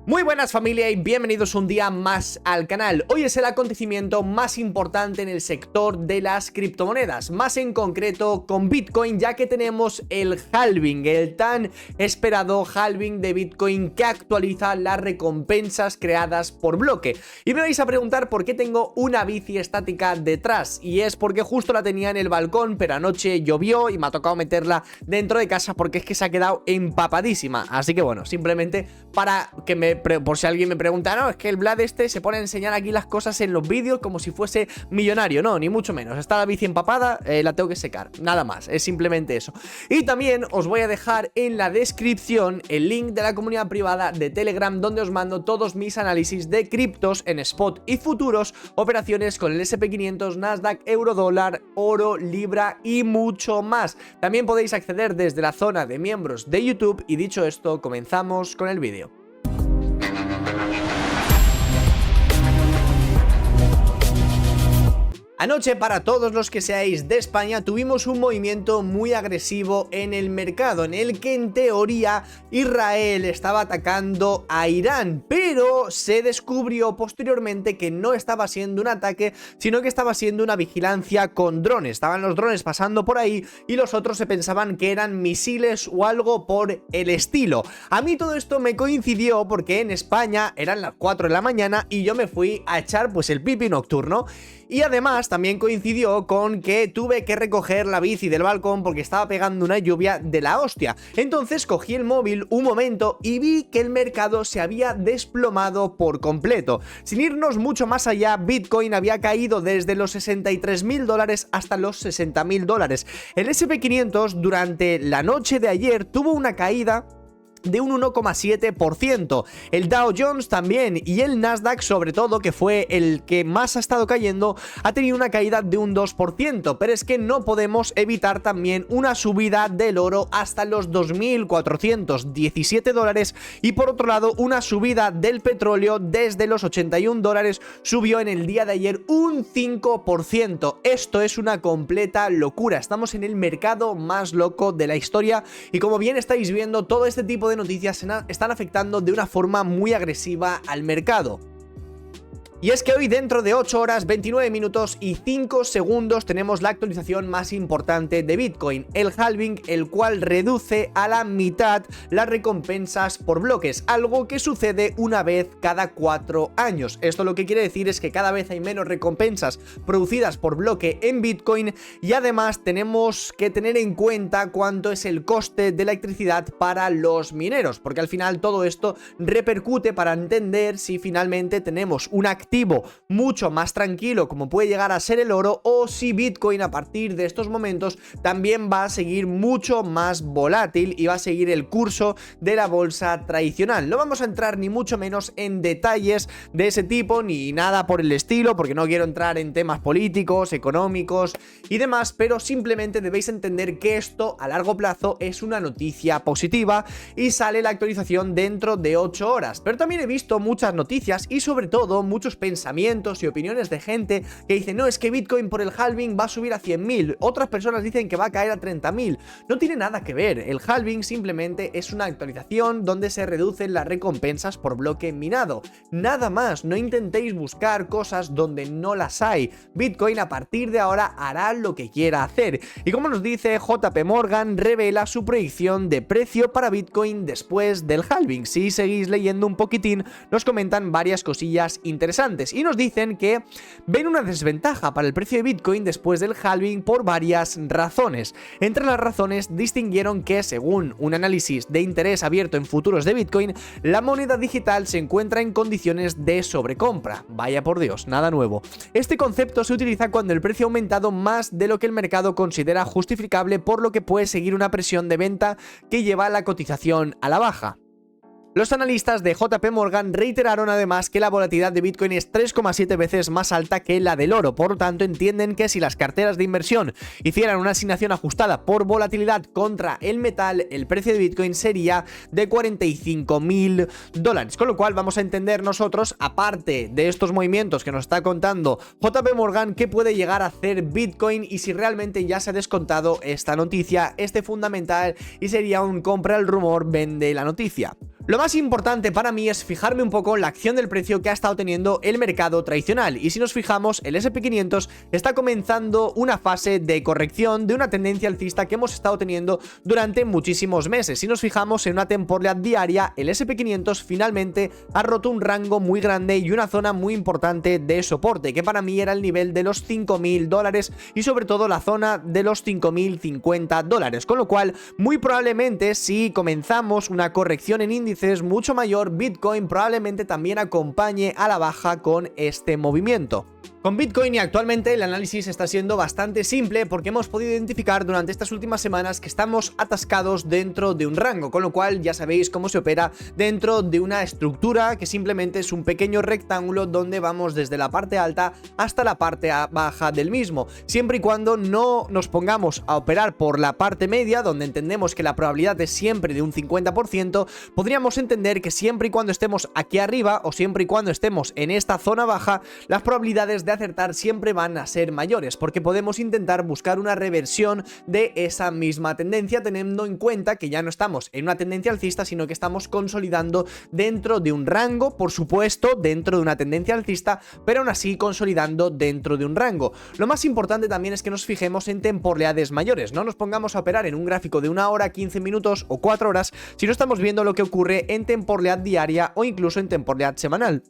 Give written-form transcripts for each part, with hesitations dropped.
Muy buenas familia y bienvenidos un día más al canal. Hoy es el acontecimiento más importante en el sector de las criptomonedas, más en concreto con Bitcoin, ya que tenemos el halving, el tan esperado halving de Bitcoin que actualiza las recompensas creadas por bloque. Y me vais a preguntar por qué tengo una bici estática detrás, y es porque justo la tenía en el balcón, pero anoche llovió y me ha tocado meterla dentro de casa porque es que se ha quedado empapadísima. Así que bueno, simplemente para que por si alguien me pregunta, no, es que el Vlad este se pone a enseñar aquí las cosas en los vídeos como si fuese millonario. No, ni mucho menos. Está la bici empapada, la tengo que secar. Nada más, es simplemente eso. Y también os voy a dejar en la descripción el link de la comunidad privada de Telegram, donde os mando todos mis análisis de criptos en spot y futuros, operaciones con el SP500, Nasdaq, Eurodólar, oro, libra y mucho más. También podéis acceder desde la zona de miembros de YouTube. Y dicho esto, comenzamos con el vídeo. Anoche, para todos los que seáis de España, tuvimos un movimiento muy agresivo en el mercado, en el que en teoría Israel estaba atacando a Irán, pero se descubrió posteriormente que no estaba siendo un ataque, sino que estaba siendo una vigilancia con drones. Estaban los drones pasando por ahí y los otros se pensaban que eran misiles o algo por el estilo. A mí todo esto me coincidió porque en España eran las 4 de la mañana y yo me fui a echar pues el pipi nocturno. Y además también coincidió con que tuve que recoger la bici del balcón porque estaba pegando una lluvia de la hostia. Entonces cogí el móvil un momento y vi que el mercado se había desplomado por completo. Sin irnos mucho más allá, Bitcoin había caído desde los $63.000 hasta los $60.000. El SP500 durante la noche de ayer tuvo una caída de un 1,7%. El Dow Jones también, y el Nasdaq sobre todo, que fue el que más ha estado cayendo, ha tenido una caída de un 2%, pero es que no podemos evitar también una subida del oro hasta los $2.417, y por otro lado una subida del petróleo desde los $81, subió en el día de ayer un 5%. Esto es una completa locura, estamos en el mercado más loco de la historia, y como bien estáis viendo, todo este tipo de noticias están afectando de una forma muy agresiva al mercado. Y es que hoy, dentro de 8 horas, 29 minutos y 5 segundos, tenemos la actualización más importante de Bitcoin, el halving, el cual reduce a la mitad las recompensas por bloques, algo que sucede una vez cada 4 años. Esto lo que quiere decir es que cada vez hay menos recompensas producidas por bloque en Bitcoin, y además tenemos que tener en cuenta cuánto es el coste de electricidad para los mineros, porque al final todo esto repercute para entender si finalmente tenemos un activo mucho más tranquilo como puede llegar a ser el oro, o si Bitcoin a partir de estos momentos también va a seguir mucho más volátil y va a seguir el curso de la bolsa tradicional. No vamos a entrar ni mucho menos en detalles de ese tipo ni nada por el estilo, porque no quiero entrar en temas políticos, económicos y demás, pero simplemente debéis entender que esto a largo plazo es una noticia positiva y sale la actualización dentro de 8 horas. Pero también he visto muchas noticias y sobre todo muchos pensamientos y opiniones de gente que dice, no, es que Bitcoin por el halving va a subir a 100.000, otras personas dicen que va a caer a 30.000. No tiene nada que ver, el halving simplemente es una actualización donde se reducen las recompensas por bloque minado, nada más. No intentéis buscar cosas donde no las hay. Bitcoin a partir de ahora hará lo que quiera hacer, y como nos dice JP Morgan, revela su proyección de precio para Bitcoin después del halving. Si seguís leyendo un poquitín, nos comentan varias cosillas interesantes y nos dicen que ven una desventaja para el precio de Bitcoin después del halving por varias razones. Entre las razones distinguieron que, según un análisis de interés abierto en futuros de Bitcoin, la moneda digital se encuentra en condiciones de sobrecompra. Vaya por Dios, nada nuevo. Este concepto se utiliza cuando el precio ha aumentado más de lo que el mercado considera justificable, por lo que puede seguir una presión de venta que lleva la cotización a la baja. Los analistas de JP Morgan reiteraron además que la volatilidad de Bitcoin es 3,7 veces más alta que la del oro, por lo tanto entienden que si las carteras de inversión hicieran una asignación ajustada por volatilidad contra el metal, el precio de Bitcoin sería de $45.000, con lo cual vamos a entender nosotros, aparte de estos movimientos que nos está contando JP Morgan, qué puede llegar a hacer Bitcoin y si realmente ya se ha descontado esta noticia, este fundamental, y sería un compra el rumor, vende la noticia. Lo más importante para mí es fijarme un poco en la acción del precio que ha estado teniendo el mercado tradicional, y si nos fijamos, el S&P 500 está comenzando una fase de corrección de una tendencia alcista que hemos estado teniendo durante muchísimos meses. Si nos fijamos en una temporalidad diaria, el S&P 500 finalmente ha roto un rango muy grande y una zona muy importante de soporte, que para mí era el nivel de los $5.000 y sobre todo la zona de los $5.050, con lo cual muy probablemente si comenzamos una corrección en índice mucho mayor, Bitcoin probablemente también acompañe a la baja con este movimiento. Con Bitcoin y actualmente el análisis está siendo bastante simple porque hemos podido identificar durante estas últimas semanas que estamos atascados dentro de un rango, con lo cual ya sabéis cómo se opera dentro de una estructura que simplemente es un pequeño rectángulo donde vamos desde la parte alta hasta la parte baja del mismo, siempre y cuando no nos pongamos a operar por la parte media, donde entendemos que la probabilidad es siempre de un 50%, podríamos entender que siempre y cuando estemos aquí arriba o siempre y cuando estemos en esta zona baja, las probabilidades de acertar siempre van a ser mayores, porque podemos intentar buscar una reversión de esa misma tendencia, teniendo en cuenta que ya no estamos en una tendencia alcista, sino que estamos consolidando dentro de un rango, por supuesto dentro de una tendencia alcista, pero aún así consolidando dentro de un rango. Lo más importante también es que nos fijemos en temporalidades mayores, no nos pongamos a operar en un gráfico de 1 hora, 15 minutos o 4 horas, si no estamos viendo lo que ocurre en temporalidad diaria o incluso en temporalidad semanal.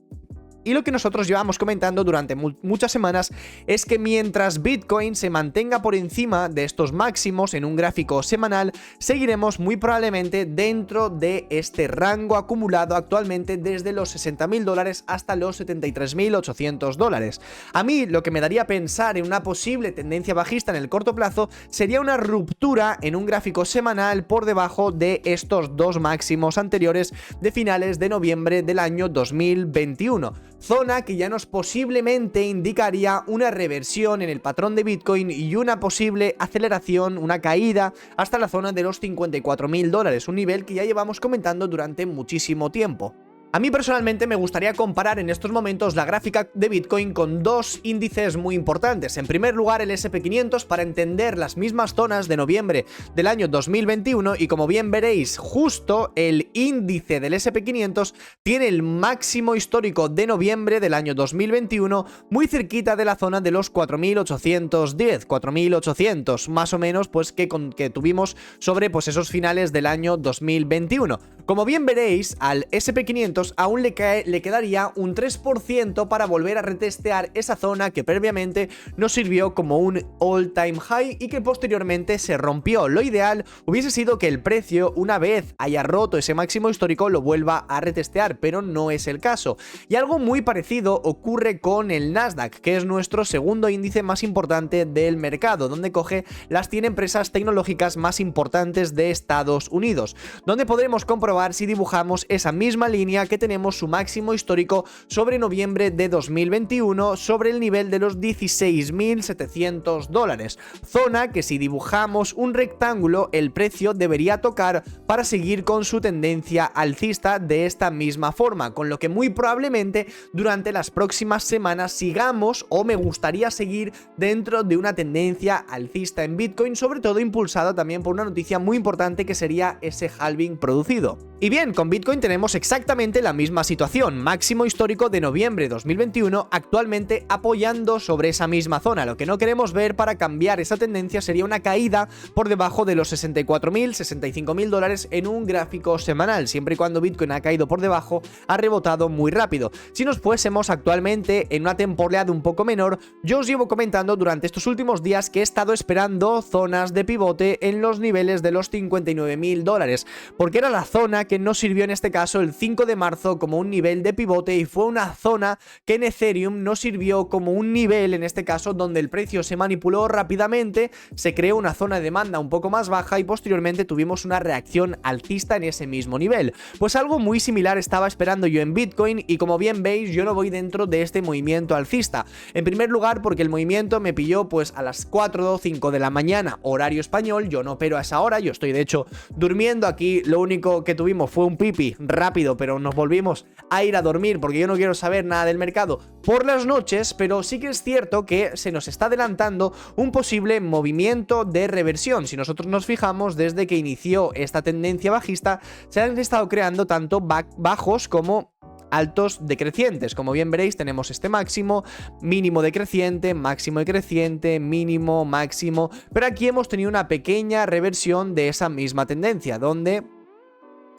Y lo que nosotros llevamos comentando durante muchas semanas es que mientras Bitcoin se mantenga por encima de estos máximos en un gráfico semanal, seguiremos muy probablemente dentro de este rango acumulado actualmente desde los $60.000 hasta los $73.800. A mí lo que me daría pensar en una posible tendencia bajista en el corto plazo sería una ruptura en un gráfico semanal por debajo de estos dos máximos anteriores de finales de noviembre del año 2021. Zona que ya nos posiblemente indicaría una reversión en el patrón de Bitcoin y una posible aceleración, una caída hasta la zona de los $54.000, un nivel que ya llevamos comentando durante muchísimo tiempo. A mí personalmente me gustaría comparar en estos momentos la gráfica de Bitcoin con dos índices muy importantes. En primer lugar, el S&P 500 para entender las mismas zonas de noviembre del año 2021, y como bien veréis, justo el índice del S&P 500 tiene el máximo histórico de noviembre del año 2021 muy cerquita de la zona de los 4.810, 4.800 más o menos, pues que tuvimos sobre pues esos finales del año 2021. Como bien veréis, al S&P 500 aún le quedaría un 3% para volver a retestear esa zona que previamente nos sirvió como un all-time high y que posteriormente se rompió. Lo ideal hubiese sido que el precio, una vez haya roto ese máximo histórico, lo vuelva a retestear, pero no es el caso. Y algo muy parecido ocurre con el Nasdaq, que es nuestro segundo índice más importante del mercado, donde coge las 100 empresas tecnológicas más importantes de Estados Unidos, donde podremos comprobar si dibujamos esa misma línea que tenemos su máximo histórico sobre noviembre de 2021 sobre el nivel de los $16.700, zona que si dibujamos un rectángulo el precio debería tocar para seguir con su tendencia alcista de esta misma forma, con lo que muy probablemente durante las próximas semanas sigamos, o me gustaría seguir dentro de una tendencia alcista en Bitcoin, sobre todo impulsada también por una noticia muy importante que sería ese halving producido. Y bien, con Bitcoin tenemos exactamente la misma situación, máximo histórico de noviembre de 2021 actualmente apoyando sobre esa misma zona. Lo que no queremos ver para cambiar esa tendencia sería una caída por debajo de los $64.000, $65.000 en un gráfico semanal. Siempre y cuando Bitcoin ha caído por debajo, ha rebotado muy rápido. Si nos fuésemos actualmente en una temporalidad un poco menor, yo os llevo comentando durante estos últimos días que he estado esperando zonas de pivote en los niveles de los $59.000, porque era la zona que nos sirvió en este caso el 5 de marzo como un nivel de pivote, y fue una zona que en Ethereum nos sirvió como un nivel, en este caso donde el precio se manipuló rápidamente, se creó una zona de demanda un poco más baja y posteriormente tuvimos una reacción alcista en ese mismo nivel. Pues algo muy similar estaba esperando yo en Bitcoin, y como bien veis yo no voy dentro de este movimiento alcista. En primer lugar porque el movimiento me pilló pues a las 4 o 5 de la mañana horario español, yo no opero a esa hora, yo estoy de hecho durmiendo aquí, lo único que tuvimos fue un pipi rápido, pero no nos volvimos a ir a dormir porque yo no quiero saber nada del mercado por las noches, pero sí que es cierto que se nos está adelantando un posible movimiento de reversión. Si nosotros nos fijamos, desde que inició esta tendencia bajista, se han estado creando tanto bajos como altos decrecientes. Como bien veréis, tenemos este máximo, mínimo decreciente, máximo decreciente, mínimo, máximo, pero aquí hemos tenido una pequeña reversión de esa misma tendencia, donde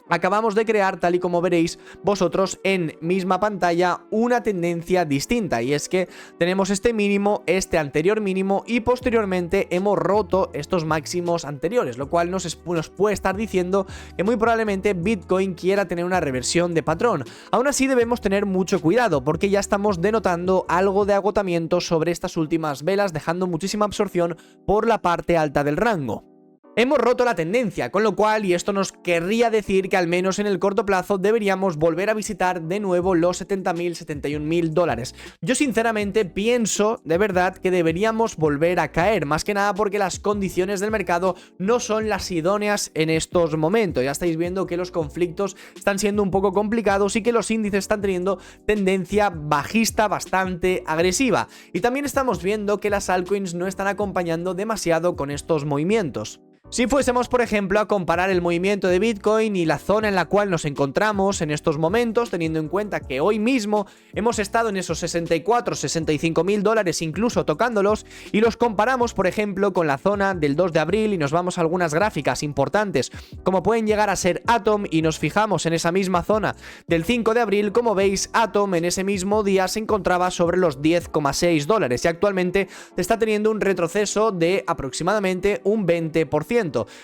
acabamos de crear, tal y como veréis vosotros en misma pantalla, una tendencia distinta, y es que tenemos este mínimo, este anterior mínimo, y posteriormente hemos roto estos máximos anteriores, lo cual nos puede estar diciendo que muy probablemente Bitcoin quiera tener una reversión de patrón. Aún así debemos tener mucho cuidado, porque ya estamos denotando algo de agotamiento sobre estas últimas velas, dejando muchísima absorción por la parte alta del rango. Hemos roto la tendencia, con lo cual, y esto nos querría decir que al menos en el corto plazo deberíamos volver a visitar de nuevo los 70.000, 71.000 dólares. Yo sinceramente pienso de verdad que deberíamos volver a caer, más que nada porque las condiciones del mercado no son las idóneas en estos momentos. Ya estáis viendo que los conflictos están siendo un poco complicados y que los índices están teniendo tendencia bajista bastante agresiva. Y también estamos viendo que las altcoins no están acompañando demasiado con estos movimientos. Si fuésemos, por ejemplo, a comparar el movimiento de Bitcoin y la zona en la cual nos encontramos en estos momentos, teniendo en cuenta que hoy mismo hemos estado en esos 64, 65.000 dólares, incluso tocándolos, y los comparamos, por ejemplo, con la zona del 2 de abril y nos vamos a algunas gráficas importantes, como pueden llegar a ser Atom, y nos fijamos en esa misma zona del 5 de abril, como veis, Atom en ese mismo día se encontraba sobre los 10,6 dólares y actualmente está teniendo un retroceso de aproximadamente un 20%.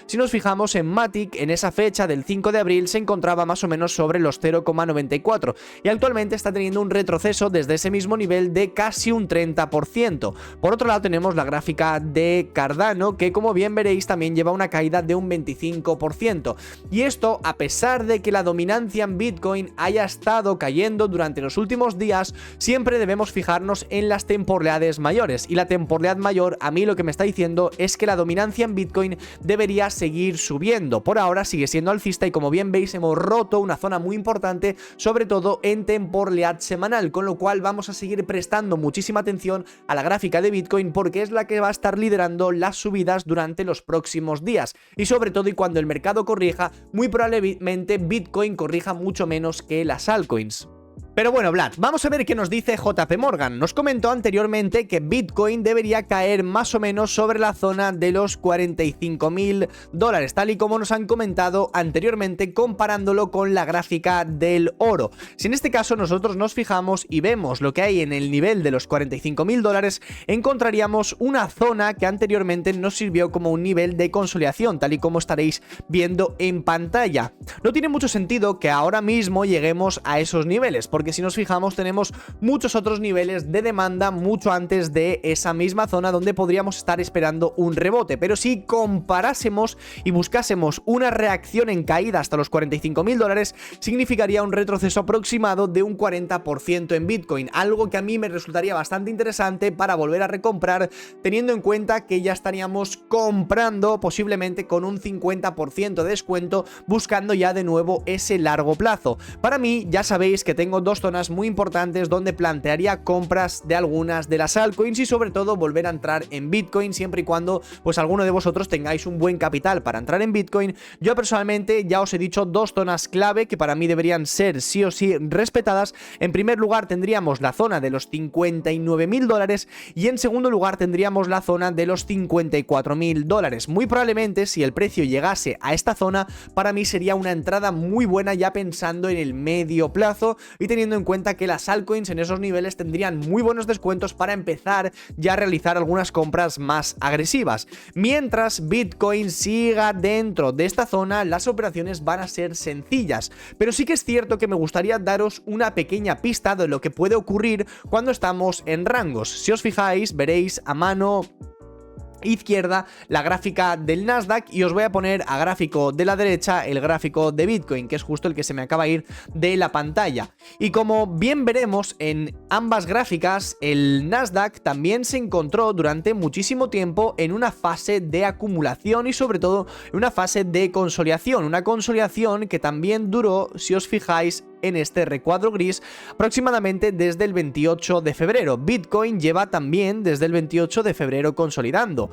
Si nos fijamos en Matic, en esa fecha del 5 de abril se encontraba más o menos sobre los 0,94 y actualmente está teniendo un retroceso desde ese mismo nivel de casi un 30%. Por otro lado tenemos la gráfica de Cardano, que como bien veréis también lleva una caída de un 25%. Y esto a pesar de que la dominancia en Bitcoin haya estado cayendo durante los últimos días, siempre debemos fijarnos en las temporalidades mayores, y la temporalidad mayor a mí lo que me está diciendo es que la dominancia en Bitcoin debería seguir subiendo. Por ahora sigue siendo alcista y como bien veis hemos roto una zona muy importante, sobre todo en temporalidad semanal, con lo cual vamos a seguir prestando muchísima atención a la gráfica de Bitcoin porque es la que va a estar liderando las subidas durante los próximos días, y sobre todo y cuando el mercado corrija, muy probablemente Bitcoin corrija mucho menos que las altcoins. Pero bueno, Vlad, vamos a ver qué nos dice JP Morgan. Nos comentó anteriormente que Bitcoin debería caer más o menos sobre la zona de los 45.000 dólares, tal y como nos han comentado anteriormente comparándolo con la gráfica del oro. Si en este caso nosotros nos fijamos y vemos lo que hay en el nivel de los 45.000 dólares, encontraríamos una zona que anteriormente nos sirvió como un nivel de consolidación, tal y como estaréis viendo en pantalla. No tiene mucho sentido que ahora mismo lleguemos a esos niveles, porque si nos fijamos tenemos muchos otros niveles de demanda mucho antes de esa misma zona donde podríamos estar esperando un rebote. Pero si comparásemos y buscásemos una reacción en caída hasta los 45.000 dólares, significaría un retroceso aproximado de un 40% en Bitcoin, algo que a mí me resultaría bastante interesante para volver a recomprar, teniendo en cuenta que ya estaríamos comprando posiblemente con un 50% de descuento, buscando ya de nuevo ese largo plazo. Para mí ya sabéis que tengo dos zonas muy importantes donde plantearía compras de algunas de las altcoins y sobre todo volver a entrar en Bitcoin, siempre y cuando pues alguno de vosotros tengáis un buen capital para entrar en Bitcoin. Yo personalmente ya os he dicho dos zonas clave que para mí deberían ser sí o sí respetadas. En primer lugar tendríamos la zona de los 59.000 dólares y en segundo lugar tendríamos la zona de los 54.000 dólares. Muy probablemente si el precio llegase a esta zona, para mí sería una entrada muy buena ya pensando en el medio plazo y teniendo en cuenta que las altcoins en esos niveles tendrían muy buenos descuentos para empezar ya a realizar algunas compras más agresivas. Mientras Bitcoin siga dentro de esta zona, las operaciones van a ser sencillas, pero sí que es cierto que me gustaría daros una pequeña pista de lo que puede ocurrir cuando estamos en rangos. Si os fijáis, veréis a mano izquierda la gráfica del Nasdaq y os voy a poner a gráfico de la derecha el gráfico de Bitcoin, que es justo el que se me acaba de ir de la pantalla. Y como bien veremos en ambas gráficas, el Nasdaq también se encontró durante muchísimo tiempo en una fase de acumulación y sobre todo en una fase de consolidación, una consolidación que también duró, si os fijáis, en este recuadro gris aproximadamente desde el 28 de febrero. Bitcoin lleva también desde el 28 de febrero consolidando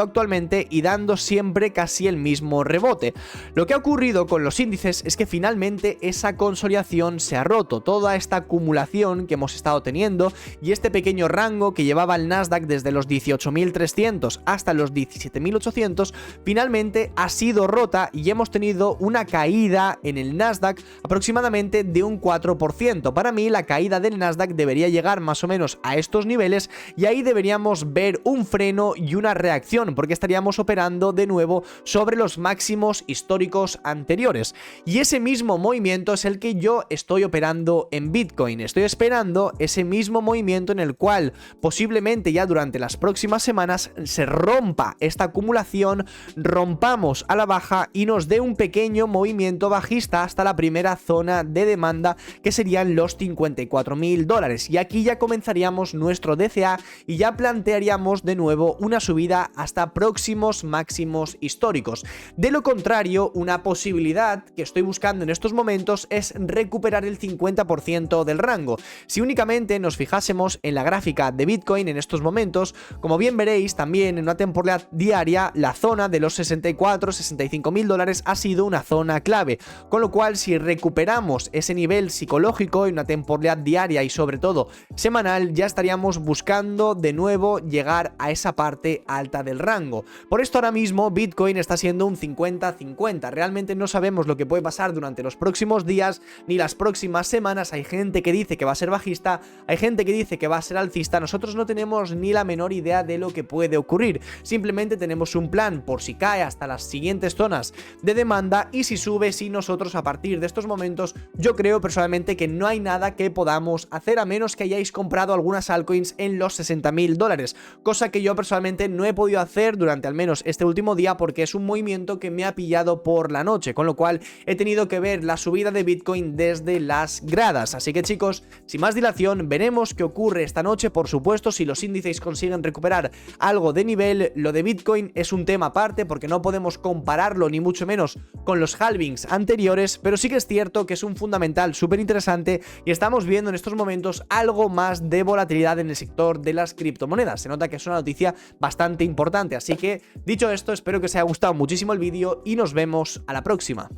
actualmente y dando siempre casi el mismo rebote. Lo que ha ocurrido con los índices es que finalmente esa consolidación se ha roto. Toda esta acumulación que hemos estado teniendo y este pequeño rango que llevaba el Nasdaq desde los 18.300 hasta los 17.800 finalmente ha sido rota y hemos tenido una caída en el Nasdaq aproximadamente de un 4%. Para mí la caída del Nasdaq debería llegar más o menos a estos niveles y ahí deberíamos ver un freno y una reacción, porque estaríamos operando de nuevo sobre los máximos históricos anteriores. Y ese mismo movimiento es el que yo estoy operando en Bitcoin. Estoy esperando ese mismo movimiento en el cual posiblemente ya durante las próximas semanas se rompa esta acumulación, rompamos a la baja y nos dé un pequeño movimiento bajista hasta la primera zona de demanda, que serían los $54.000. Y aquí ya comenzaríamos nuestro DCA y ya plantearíamos de nuevo una subida hasta próximos máximos históricos. De lo contrario, una posibilidad que estoy buscando en estos momentos es recuperar el 50% del rango. Si únicamente nos fijásemos en la gráfica de Bitcoin en estos momentos, como bien veréis también en una temporada diaria, la zona de los $64.000-65.000 ha sido una zona clave, con lo cual si recuperamos ese nivel psicológico en una temporada diaria y sobre todo semanal, ya estaríamos buscando de nuevo llegar a esa parte alta del rango. Por esto ahora mismo Bitcoin está siendo un 50-50, realmente no sabemos lo que puede pasar durante los próximos días ni las próximas semanas. Hay gente que dice que va a ser bajista, hay gente que dice que va a ser alcista, nosotros no tenemos ni la menor idea de lo que puede ocurrir, simplemente tenemos un plan por si cae hasta las siguientes zonas de demanda y si sube, si nosotros a partir de estos momentos yo creo personalmente que no hay nada que podamos hacer a menos que hayáis comprado algunas altcoins en los $60.000, cosa que yo personalmente no he podido hacer durante al menos este último día porque es un movimiento que me ha pillado por la noche, con lo cual he tenido que ver la subida de Bitcoin desde las gradas. Así que chicos, sin más dilación, veremos qué ocurre esta noche. Por supuesto, si los índices consiguen recuperar algo de nivel, lo de Bitcoin es un tema aparte porque no podemos compararlo ni mucho menos con los halvings anteriores, pero sí que es cierto que es un fundamental súper interesante y estamos viendo en estos momentos algo más de volatilidad en el sector de las criptomonedas. Se nota que es una noticia bastante importante, así que dicho esto, espero que os haya gustado muchísimo el vídeo y nos vemos a la próxima.